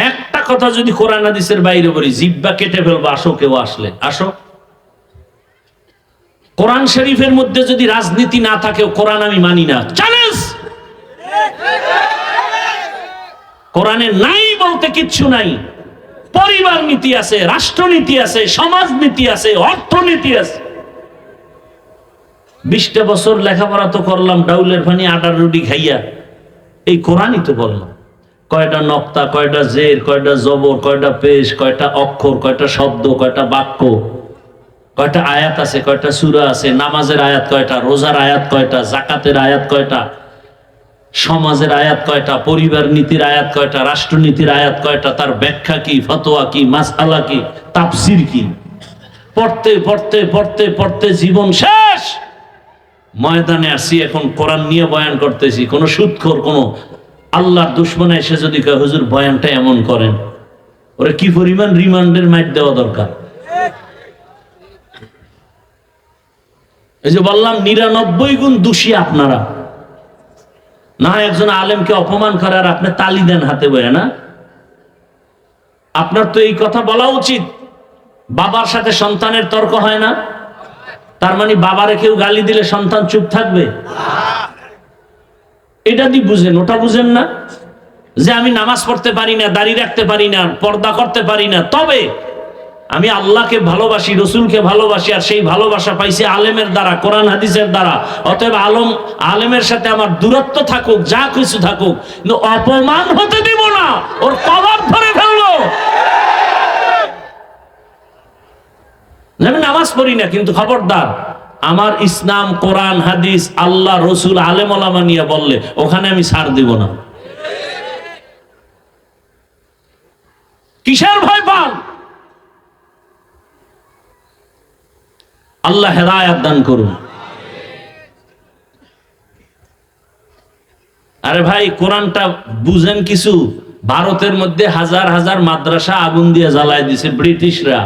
একটা কথা যদি কোরআন হাদিসের বাইরে বলি, জিহ্বা কেটে ফেলবো। আসো, কেউ আসলে আসো। কোরআন শরীফের মধ্যে যদি রাজনীতি না থাকে, কোরআন আমি মানি না, চ্যালেঞ্জ। কোরআনে নাই বলতে কিচ্ছু নাই। পরিবার নীতি আছে, রাষ্ট্রনীতি আছে, সমাজ নীতি আছে, অর্থনীতি আছে। 20টা বছর লেখাপড়া তো করলাম ডাউলের পানি আটার রুটি খাইয়া, এই কোরআনই তো বললাম। কয়টা নক্তা, কয়টা জের, কয়টা জবর, কয়টা পেশ, কয়টা অক্ষর, কয়টা শব্দ, কয়টা বাক্য, কয়টা আয়াত আছে, কয়টা সূরা আছে, নামাজের আয়াত কয়টা, রোজার আয়াত কয়টা, যাকাতের আয়াত কয়টা, সমাজের আয়াত কয়টা, পরিবার নীতির আয়াত কয়টা, রাষ্ট্রনীতির আয়াত কয়টা, তার ব্যাখ্যা কি, ফতোয়া কি, মাসআলা কি, তাফসীর কি। পড়তে পড়তে পড়তে পড়তে জীবন শেষ। ময়দানে আসি, এখন কোরআন নিয়ে বয়ান করতেছি। কোন সুদখোর, কোন আল্লাহর দুশমন এসে যদি কয় হুজুর বয়ানটা এমন করেন, ওরে কি পরিমাণ রিমান্ডের মাইট দেওয়া দরকার। এই যে বললাম 99 গুণ দোষী আপনারা। না একজন আলেমকে অপমান করে আর আপনি তালি দেন হাতে বয়ে, না? আপনার তো এই কথা বলা উচিত। বাবার সাথে সন্তানের তর্ক হয় না, তার মানে বাবারে কেউ গালি দিলে সন্তান চুপ থাকবে? এটা দিয়ে বুঝেন, ওটা বুঝেন না। যে আমি নামাজ পড়তে পারি না, দাড়ি রাখতে পারি না, পর্দা করতে পারি না, তবে আমি আল্লাহকে ভালোবাসি, রসুলকে ভালোবাসি, আর সেই ভালোবাসা পাইছি আলেমের দ্বারা, কোরআন হাদিসের দ্বারা। অতএব আলেমের সাথে আমার দূরত্ব থাকুক, যা কিছু থাকুক, কিন্তু অপমান হতে দিব না, ওর কবর ধরে ফেলবো। আমি নামাজ পড়ি না, কিন্তু খবরদার আমার ইসলাম, কোরআন হাদিস, আল্লাহ, রসুল, আলেম ওলামা নিয়ে বললে ওখানে আমি ছাড় দিব না। কিসের ভয় পান? আল্লাহ হেদায়েত দান করুন। আরে ভাই, কোরআনটা বুঝেন কিছু? ভারতের মধ্যে হাজার হাজার মাদ্রাসা আগুন দিয়ে জ্বালায় দিছে ব্রিটিশরা।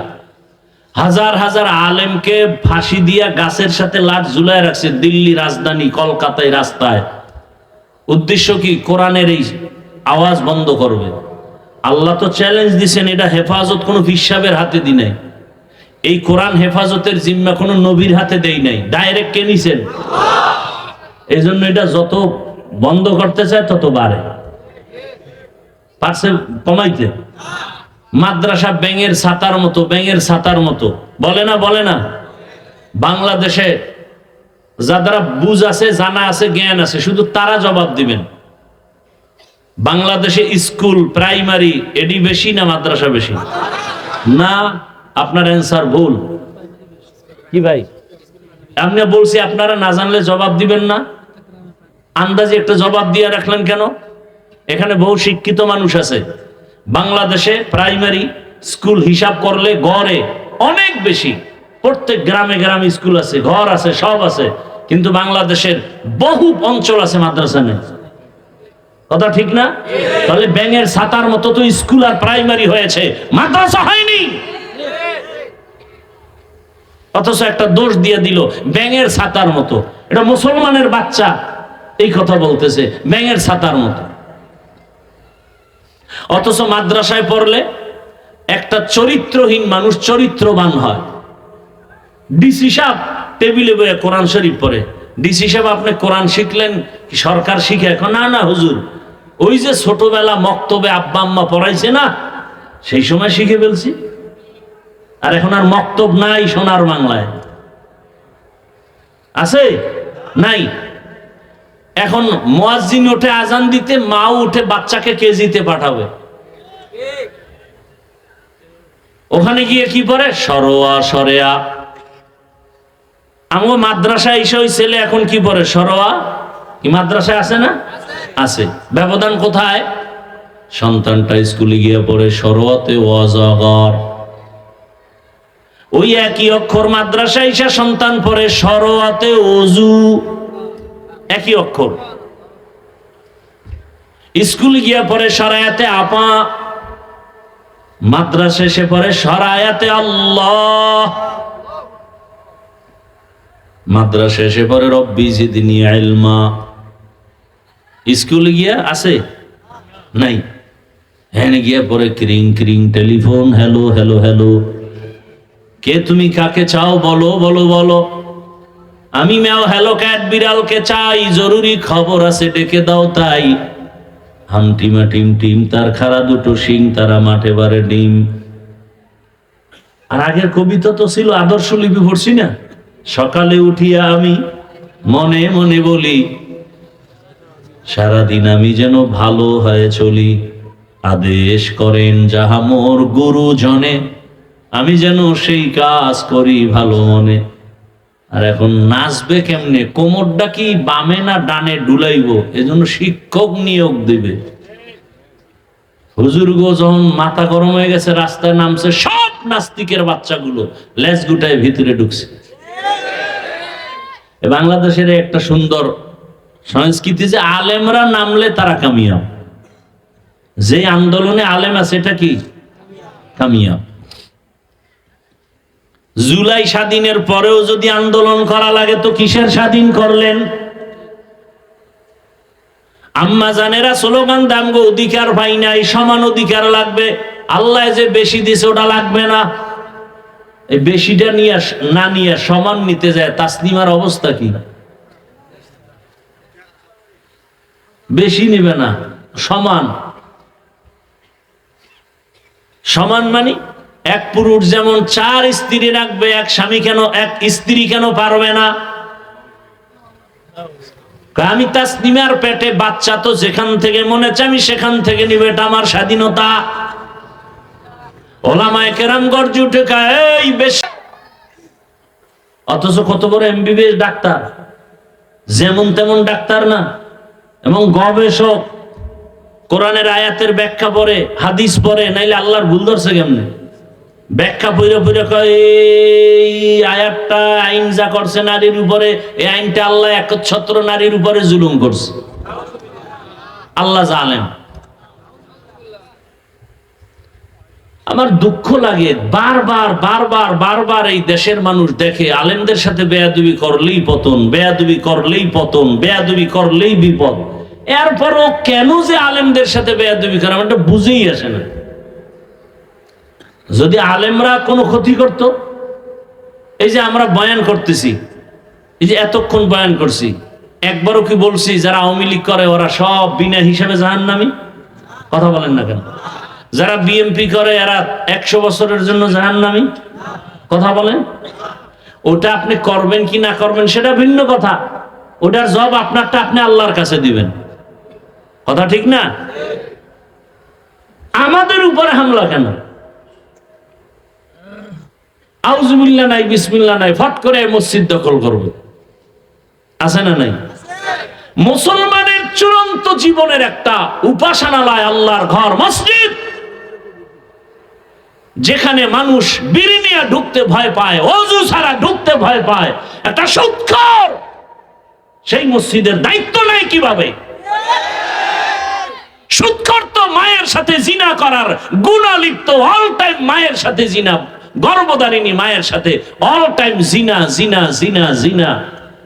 হাজার হাজার আলেমকে ফাঁসি দিয়া গাছের সাথে লাট ঝুলায় রাখছে দিল্লি রাজধানী, কলকাতায় রাস্তায়। উদ্দেশ্য কি? কোরআনের এই আওয়াজ বন্ধ করবে। আল্লাহ তো চ্যালেঞ্জ দিছেন, এটা হেফাজত কোনো হিসাবের হাতে দি নাই। এই কোরআন হেফাজতের জিম্মা কোনো নবীর হাতে দেই নাই, ডাইরেক্ট কে নিছেন? এই জন্য এটা যত বন্ধ করতে চায় তত বাড়ে। পারছে কমাইতে? মাদ্রাসা ব্যাঙের ছাতার মতো, ব্যাঙের ছাতার মতো, বলে না? বলে না? বাংলাদেশে যারা বুঝ আছে, জানা আছে, জ্ঞান আছে, শুধু তারা জবাব দিবেন। বাংলাদেশে স্কুল, প্রাইমারি এডি বেশি না মাদ্রাসা বেশি? না, আপনার অ্যান্সার ভুল। কি ভাই, আমি বলছি আপনারা না জানলে জবাব দিবেন না, আন্দাজে একটা জবাব দিয়ে রাখলেন কেন? এখানে বহু শিক্ষিত মানুষ আছে। বাংলাদেশে প্রাইমারি স্কুল হিসাব করলে গড়ে অনেক বেশি। প্রত্যেক গ্রামে গ্রামে স্কুল আছে, ঘর আছে, সব আছে, কিন্তু বাংলাদেশের বহু অঞ্চল আছে মাদ্রাসা নেই। কথা ঠিক না? তাহলে ব্যাঙের ছাতার মতো তো স্কুল আর প্রাইমারি হয়েছে, মাদ্রাসা হয়নি। অথচ একটা দোষ দিয়ে দিল ব্যাঙের ছাতার মতো। এটা মুসলমানের বাচ্চা এই কথা বলতেছে, ব্যাঙের ছাতার মতো। অথচ মাদ্রাসায় পড়লে একটা চরিত্রহীন মানুষ চরিত্রবান হয়। ডিসি সাহেব টেবিলে বসে কোরআন শরীফ পড়ে। ডিসি সাহেব আপনি কোরআন শিখলেন কি সরকার শিখে? এখন না না হুজুর, ওই যে ছোটবেলা মক্তবে আব্বা আম্মা পড়াইছে না, সেই সময় শিখে ফেলছি। আর এখন আর মক্তব নাই সোনার বাংলায়, আছে? নাই। এখন মুয়াজ্জিন উঠে আজান দিতে, মাও উঠে বাচ্চাকে কেজিতে পাঠাবে। ওখানে গিয়ে কি পড়ে? সরোয়া, সরেয়া। আমার মাদ্রাসায় এসে ওই ছেলে এখন কি পড়ে? সরোয়া, কি মাদ্রাসায় আছে না? আছে। ব্যবধান কোথায়? সন্তানটা স্কুলে গিয়ে পড়ে সরওয়াতে ওয়াজাগর, ওই একই অক্ষর মাদ্রাসায় এসে সন্তান পড়ে সরওয়াতে ওযু, একই অক্ষর। স্কুলে গিয়ে পড়ে সরায়াতে আপা, মাদ্রাসা এসে পড়ে সরায়াতে আল্লাহ, মাদ্রাসা এসে পড়ে রব্বি জিদনি ইলমা। স্কুলে গিয়া আছে নাই, হ্যাঁ গিয়া পরে ক্রিং ক্রিং টেলিফোন, হ্যালো হ্যালো হ্যালো, কে তুমি, কাকে চাও, বলো বলো বলো। আমি ম্যাও হ্যালো ক্যাট বিড়ালকে চাই, জরুরি খবর আছে ডেকে দাও তাই। হামটিমা টিম টিম তার খাড়া দুটো শিং, তারা মাঠে বারে ডিম। আর আগের কবিতা তো ছিল আদর্শ লিপি, পড়ছি না? সকালে উঠিয়া আমি মনে মনে বলি, সারাদিন আমি যেন ভালো হয়ে চলি। আদেশ করেন যাহা মোর গুরুজনে, আমি যেন সেই কাজ করি ভালো মনে। আর এখন নাচবে কেমনে, কোমরটা কি বামে না ডানে ডুলাইব, এজন্য শিক্ষক নিয়োগ দিবে। হুজুর গো যখন মাথা গরম হয়ে গেছে, রাস্তায় নামছে, সব নাস্তিকের বাচ্চাগুলো লেজ গুটায় ভিতরে ঢুকছে। বাংলাদেশের একটা সুন্দর সংস্কৃতি যে আলেমরা নামলে তারা কামিয়াব। যে আন্দোলনে আলেম আছে এটা কি কামিয়াব। জুলাই স্বাধীনের পরেও যদি আন্দোলন করা লাগে তো কিসের স্বাধীন করলেন? আম্মা জানেরা স্লোগান দামগো অধিকার পাই নাই, সমান অধিকার লাগবে। আল্লাহ যে বেশি দিছে ওটা লাগবে না, এই বেশিটা নিয়ে না নিয়ে সমান নিতে যায়। তাসলিমার অবস্থা কি? বেশি নিবে না, সমান। সমান মানে এক পুরুষ যেমন 4 স্ত্রী রাখবে, এক স্বামী কেন, এক স্ত্রী কেন পারবে না? আমি তাসলিমার পেটে বাচ্চা, তো যেখান থেকে মনে চাই আমি সেখান থেকে নিবে, এটা আমার স্বাধীনতা। ওলামায়ে কেরাম গর্জে উঠে এই বেশ, অথচ কত বড় এমবিবিএস ডাক্তার, যেমন তেমন ডাক্তার না, এবং গবেষক। কোরআনের আয়াতের ব্যাখ্যা পড়ে, হাদিস পড়ে, নাইলে আল্লাহর ভুল ধরছে কেমনে? ব্যাখ্যা পড়ে পড়ে কয় এই আয়াতটা আইন যা করছে নারীর উপরে, এই আইনটা আল্লাহ একচ্ছত্র নারীর উপরে জুলুম করছে। আল্লাহ জানেন। আমার দুঃখ লাগে, বারবার বারবার বারবার এই দেশের মানুষ দেখে আলেমদের সাথে বেয়াদবি করলেই পতন, বেয়াদবি করলেই পতন, বেয়াদবি করলেই বিপদ। এরপরও কেন যে আলেমদের সাথে বেয়াদবি করে আমার বুঝেই আসে না। যদি আলেমরা কোনো ক্ষতি করত, এই যে আমরা বয়ান করতেছি, এই যে এতক্ষণ বয়ান করছি, একবারও কি বলছি যারা আওয়ামী লীগ করে ওরা সব বিনা হিসাবে জাহান্নামী? কথা বলেন না কেন? যারা বিএমপি করে এরা 100 বছরের জন্য জাহান্নামী? কথা বলেন। ওটা আপনি করবেন কি না করবেন সেটা ভিন্ন কথা, ওটার জবাব আপনারটা আপনি আল্লাহর কাছে দিবেন। কথা ঠিক না? আমাদের উপরে হামলা কেন? আউযুবিল্লাহ নাই, বিসমিল্লাহ নাই, ফট করে মসজিদ দখল করবে, আছে না নাই? মুসলমানের চূড়ান্ত জীবনের একটা উপাসনালয় আল্লাহর ঘর মসজিদ, যেখানে মানুষ বিড়ি নিয়ে ঢুকতে ভয় পায়, ওযু ছাড়া ঢুকতে ভয় পায়, একটা সুদখোর সেই মসজিদের দায়িত্ব নেয় কিভাবে? সুদখোর তো মায়ের সাথে জিনা করার গুনাহ লিপ্ত, অল টাইম মায়ের সাথে জিনা, গর্ভধারিণী মায়ের সাথে অল টাইম জিনা জিনা জিনা জিনা।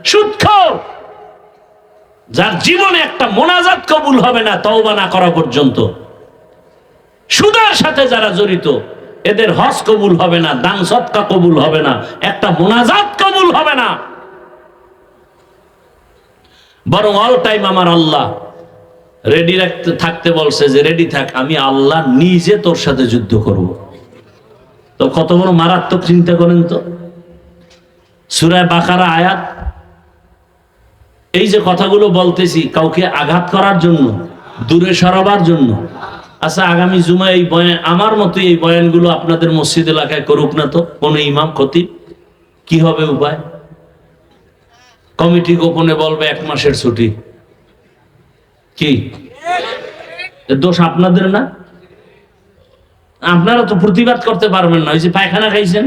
সুদখোর, যার জীবনে একটা মোনাজাত কবুল হবে না তওবা না করা পর্যন্ত। সুদের সাথে যারা জড়িত এদের হজ কবুল হবে না, দান সদকা কবুল হবে না, একটা মোনাজাত কবুল হবে না। বরং অল টাইম আমার আল্লাহ রেডি রাখতে থাকতে বলছে, যে রেডি থাক, আমি আল্লাহ নিজে তোর সাথে যুদ্ধ করব। তো কত বড় মারাত্মক চিন্তা করেন তো। সূরা বাকারা আয়াত। এই যে কথাগুলো বলতেছি কাউকে আঘাত করার জন্য, দূরে সরাবার জন্য। আচ্ছা, আগামী জুমায় এই বয়ান, আমার মতো এই বয়ানগুলো আপনাদের মসজিদ এলাকায় করুক না তো কোন ইমাম খতিব, কি হবে উপায়? কমিটি গোপনে বলবে 1 মাসের ছুটি, কি দোষ আপনাদের না? আপনারা তো প্রতিবাদ করতে পারবেন না, ওই যে পায়খানা খাইছেন।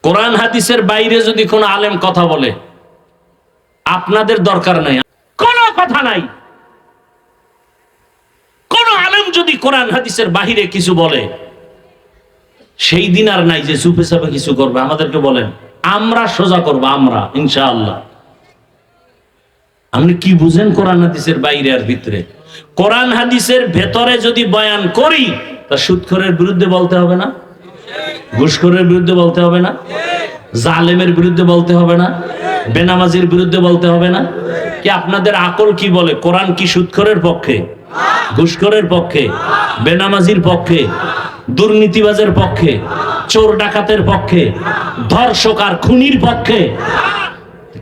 কোরআন হাদিসের বাইরে যদি কোনো আলেম কথা বলে, আপনাদের দরকার নাই, কোনো কথা নাই। কোন আলেম যদি কোরআন হাদিসের বাহিরে কিছু বলে, সেই দিন আর নাই যে চুপে চাপে কিছু করবে। আমাদেরকে বলেন, আমরা সোজা করবো, আমরা ইনশাআল্লাহ। আপনি কি বুঝেন কোরআন হাদিসের বাইরে আর ভিতরে? কোরআন হাদিসের ভেতরে যদি বয়ান করি, তা সুদখোরের বিরুদ্ধে বলতে হবে না? ঘুষখোরের বিরুদ্ধে বলতে হবে না? জালেমের বিরুদ্ধে বলতে হবে না? বেনামাজির বিরুদ্ধে বলতে হবে না? কি আপনাদের আকল কি বলে? কোরআন কি সুদখোরের পক্ষে, ঘুষখোরের পক্ষে, বেনামাজির পক্ষে, দুর্নীতিবাজের পক্ষে, চোর ডাকাতের পক্ষে, ধর্ষক আর খুনির পক্ষে?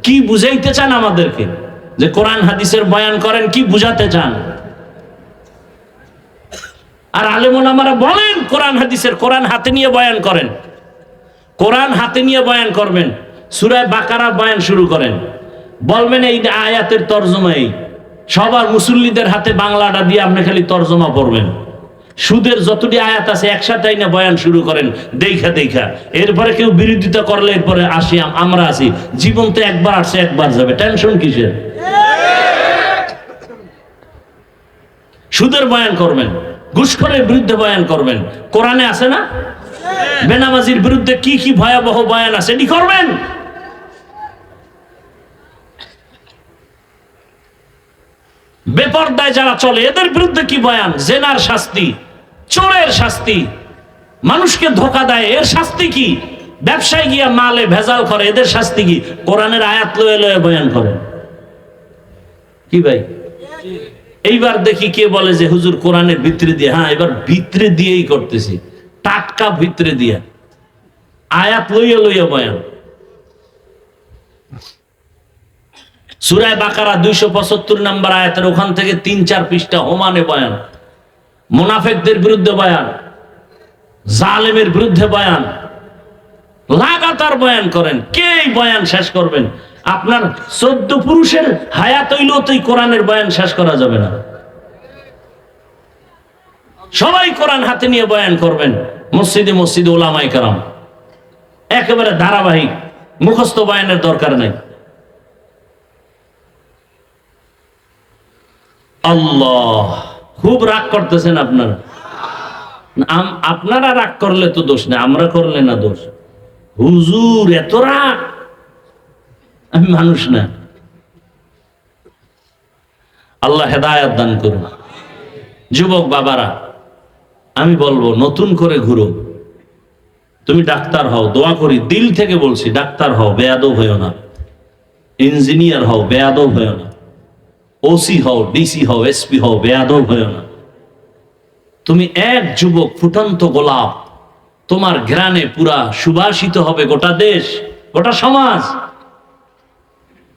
কি বুঝাইতে চান আমাদেরকে যে কোরআন হাদিসের বয়ান করেন? কি বুঝাতে চান? আর আলেম ওলামারা বলেন কোরআন হাদিসের, কোরআন হাতে নিয়ে বয়ান করেন, কোরআন হাতে নিয়ে বয়ান করবেন। সূরা বাকারা বয়ান শুরু করেন, বলবেন এই আয়াতের তরজমা এই। সবার মুসল্লিদের হাতে বাংলাটা দিয়ে আপনি খালি তরজমা পড়বেন। সুদের যতটি আয়াত আছে একসাথে না বয়ান শুরু করেন, দেখা দেখা। এরপরে কেউ বিরোধিতা করলে এরপরে আসি, আমরা আছি। জীবন তো একবার আসছে, একবার যাবে, টেনশন কিসের? সুদের বয়ান করবেন, ঘুষখোরের বিরুদ্ধে বয়ান করবেন, কোরআনে আছে না? বেনামাজির বিরুদ্ধে কি কি ভয়াবহ বয়ান আছে, এটি করবেন। বেপরদায় যারা চলে এদের বিরুদ্ধে কি বয়ান? জেনার শাস্তি, চোরের শাস্তি, মানুষকে ধোঁকা দেয় এর শাস্তি কি? ব্যবসায় গিয়া মালে ভেজাল করে এদের শাস্তি কি? কোরআনের আয়াত লয়ে লয়ে বয়ান করেন। কি ভাই, এইবার দেখি কে বলে যে হুজুর কোরআনের ভিতরে দিয়ে। হ্যাঁ, এবার ভিতরে দিয়েই করতেছি, টাটকা ভিতরে দিয়া আয়াত লইয়া লইয়া বয়ান। সূরা বাকারা 275 নম্বর আয়াতের ওখান থেকে 3-4 পৃষ্ঠা ওমানে বয়ান, মুনাফিকদের বিরুদ্ধে বয়ান, জালেমের বিরুদ্ধে বয়ান, লাগাতার বয়ান করেন। কে বয়ান শেষ করবেন? আপনার 14 পুরুষের হায়াত হইলেও তো কোরআনের বয়ান শেষ করা যাবে না। সবাই কোরআন হাতে নিয়ে বয়ান করবেন, মসজিদে মসজিদে ওলামায়ে কেরাম, একেবারে ধারাবাহিক, মুখস্থ বয়ানের দরকার নেই। আল্লাহ, খুব রাগ করতেছেন আপনারা। আপনারা রাগ করলে তো দোষ না, আমরা করলে না দোষ। হুজুর এত রাগ, আমি মানুষ না। আল্লাহ হেদায়েত দান করুন। যুবক বাবারা, আমি বলবো নতুন করে ঘুরো। তুমি ডাক্তার হও, দোয়া করি, দিল থেকে বলছি, ডাক্তার হও, বেয়াদব হইও না। ইঞ্জিনিয়ার হও, বেয়াদব হইও না। ওসি হও, ডিসি হও, এসপি হও, বেয়াদব হইও না। তুমি এক যুবক, ফুটন্ত গোলাপ, তোমার ঘ্রাণে পুরা সুবাসিত হবে গোটা দেশ, গোটা সমাজ।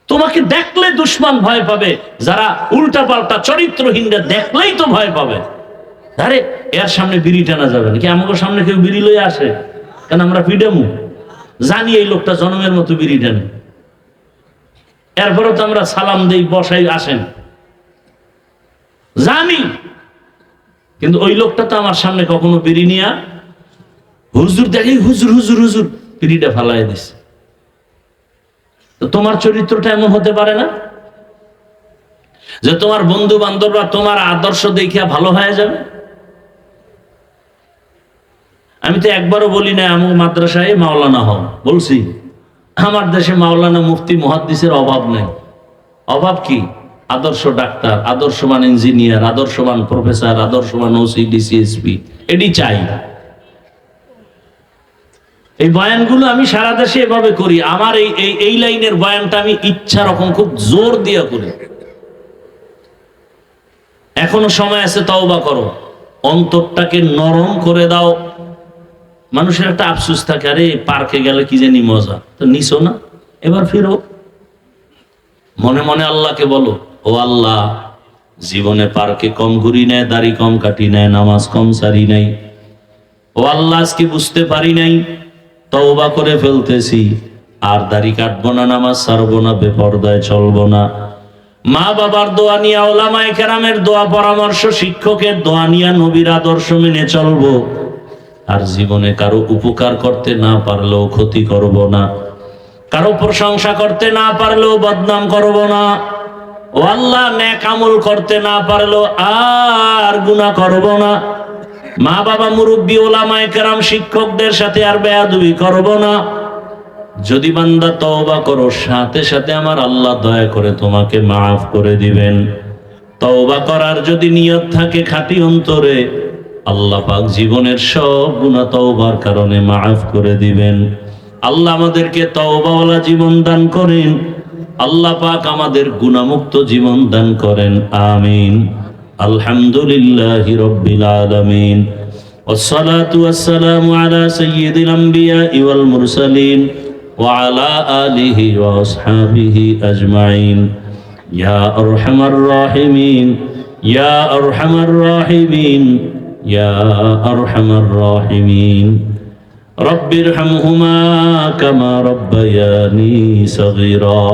তোমাকে দেখলে দুশ্মন ভয় পাবে, যারা উল্টা পাল্টা চরিত্রহীনরা দেখলেই তো ভয় পাবে। আরে এর সামনে বিড়ি টানা যাবে নাকি? আমাকে সামনে কেউ বিড়ি লয়ে আসে? কারণ আমরা ফিডামু জানি এই লোকটা জনমের মতো বিড়ি টানে। এরপরে তো আমরা সালাম দেই, বসাই, আসেন, জানি। কিন্তু ওই লোকটা তো আমার সামনে কখনো বিড়ি নিয়া হুজুর দেখে, হুজুর হুজুর হুজুর বিড়িটা ফালাই দিছে। তো তোমার চরিত্রটা এমন হতে পারে না যে তোমার বন্ধু বান্ধবরা তোমার আদর্শ দেখিয়া ভালো হয়ে যাবে? আমি তো একবারও বলি না আমুক মাদ্রাসায় মাওলানা হও, বলছি। আমার দেশে মাওলানা, মুফতি, মুহাদ্দিসের অভাব নেই। অভাব কি? আদর্শ ডাক্তার, আদর্শবান ইঞ্জিনিয়ার, আদর্শবান প্রফেসর, আদর্শবান ওসি, ডিসি, এসপি, এটি চাই। এই বয়ানগুলো আমি সারা দেশে এভাবে করি। আমার এই লাইনের বয়ানটা আমি ইচ্ছা রকম খুব জোর দিয়ে করি। এখনো সময় আছে, তওবা করো, অন্তরটাকে নরম করে দাও। মানুষের একটা আফসোস থাকে, আরে পার্কে গেলে কি জানি মজা, তো নিছো না, এবার ফিরো। মনে মনে আল্লাহকে বলো, ও আল্লাহ, জীবনে পার্কে কম ঘুরি নাই, দাড়ি কম কাটি নাই, নামাজ কম সারি নাই। ও আল্লাহ, আজকে বুঝতে পারি নাই, তওবা করে ফেলতেছি, আর দাড়ি কাটবো না, নামাজ ছাড়বো না, বেপরদায় চলবো না। মা বাবার দোয়া নিয়ে, ওলামায়ে কেরামের দোয়া পরামর্শ, শিক্ষকের দোয়া নিয়ে নবীর আদর্শ মেনে চলবো। আর জীবনে কারো উপকার করতে না পারলেও ক্ষতি করব না, কারো প্রশংসা করতে না পারলেও বদনাম করব না। ও আল্লাহ, নেক আমল করতে না পারলেও আর গুনাহ করব না। মা বাবা, মুরব্বী, ওলামায়ে কেরাম, শিক্ষকদের সাথে আর বেয়াদবি করব না। যদি বান্দা তওবা করো, সাথে সাথে আমার আল্লাহ দয়া করে তোমাকে মাফ করে দিবেন। তওবা করার যদি নিয়ত থাকে খাঁটি অন্তরে, আল্লাহ পাক জীবনের সব গুনাহ তওবার কারণে মাফ করে দিবেন। আল্লাহ আমাদেরকে তওবাওয়ালা জীবন দান করেন। আল্লাহ পাক আমাদের গুনাহমুক্ত জীবন দান করেন। আমিন। আলহামদুলিল্লাহি রাব্বিল আলামিন। والصلاة والسلام على سيد الأنبياء والمرسلين وعلى آله وأصحابه أجمعين يا أرحم الراحمين يا أرحم الراحمين يا أرحم الراحمين رب ارحمهما كما ربياني صغيرا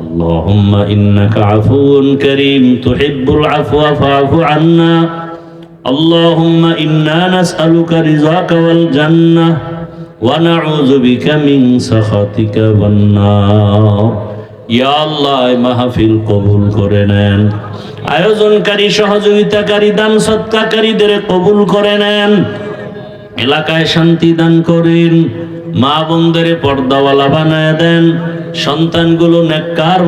اللهم إنك عفو كريم تحب العفو فاعف عنا اللهم إنا نسألك رضاك والجنة ونعوذ بك من سخطك والنار يا الله মাহফিল কবুল করে নেন। আয়োজনকারী, সহযোগিতাকারী, দান সৎকারীদের কবুল করে নেন। এলাকায় শান্তি দান করেন। মা বোনদের পর্দাওয়ালা বানায় দেন। সন্তানগুলো নেককার